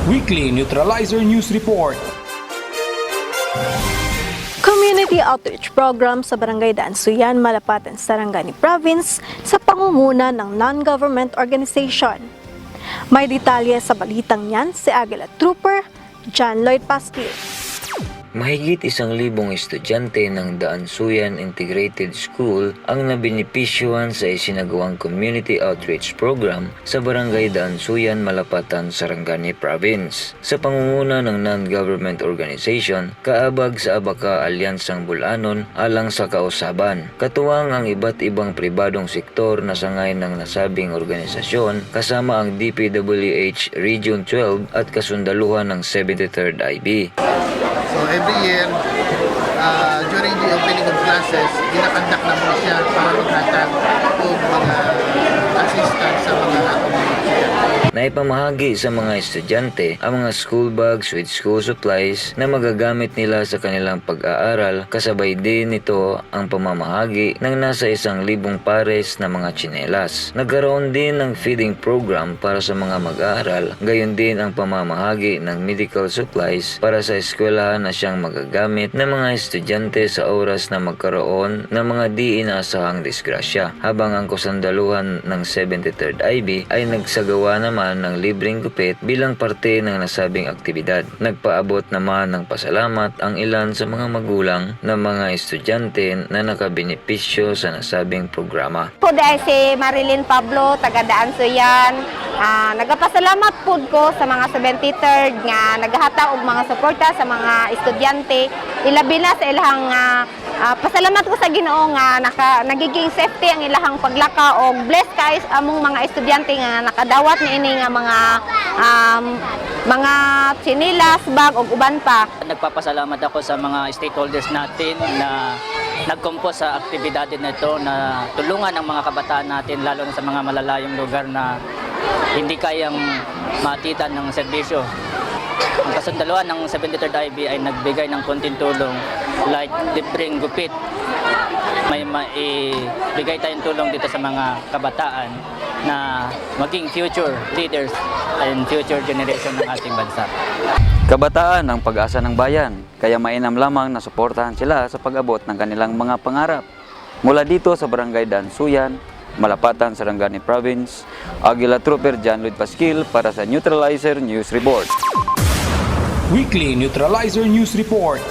Weekly Neutralizer News Report. Community Outreach Program sa Barangay Daansuyan, Malapatan, Sarangani Province sa pangunguna ng non-government organization. May detalye sa balitang yan si Aguila Trooper John Lloyd Pasquil. Mahigit 1,000 estudyante ng Daansuyan Integrated School ang nabinipisyuhan sa isinagawang Community Outreach Program sa Barangay Daansuyan, Malapatan, Sarangani Province. Sa pangunguna ng non-government organization, kaabag sa Abaka Alyansang Bulanon alang sa kausaban. Katuwang ang iba't ibang pribadong sektor na sangay ng nasabing organisasyon kasama ang DPWH Region 12 at kasundaluhan ng 73rd IB. So every year, during the opening of classes, ginakandak naman siya para maghatag ng mga assistance sa mga Naipamahagi sa mga estudyante ang mga school bags with school supplies na magagamit nila sa kanilang pag-aaral, kasabay din nito ang pamamahagi ng nasa 1,000 pares na mga tsinelas. Nagkaroon din ng feeding program para sa mga mag-aaral, gayon din ang pamamahagi ng medical supplies para sa eskwelahan na siyang magagamit ng mga estudyante sa oras na magkaroon ng mga di inaasahang disgrasya, habang ang kasundaluhan ng 73rd IB ay nagsagawa naman ng libreng gupit bilang parte ng nasabing aktibidad. Nagpaabot naman ng pasalamat ang ilan sa mga magulang ng mga estudyante na nakabenepisyo sa nasabing programa. Po dahil si Marilyn Pablo, taga Daansuyan, nagapasalamat po ko sa mga 73rd nga naghahata og mga suporta sa mga estudyante. Ilabi na sa ilahang pasalamat ko sa Ginoo nga nagiging safety ang ilahang paglaka og bless kay among mga estudyante nga nakadawat niini nga mga chinilas, bag ug uban pa. Nagpapasalamat ako sa mga stakeholders natin na nagkumpos sa aktibidad nito na tulungan ang mga kabataan natin, lalo na sa mga malalayong lugar na hindi kayang matitan ng serbisyo. Ang kasundaluhan ng 73rd IB ay nagbigay ng konting tulong like libreng gupit. May maibigay tayong tulong dito sa mga kabataan na maging future leaders and future generation ng ating bansa. Kabataan ang pag-asa ng bayan, kaya mainam lamang na suportahan sila sa pag-abot ng kanilang mga pangarap. Mula dito sa Barangay Daansuyan, Malapatan, Sarangani Province, Aguila Trooper John Lloyd Pasquil para sa Neutralizer News Report. Weekly Neutralizer News Report.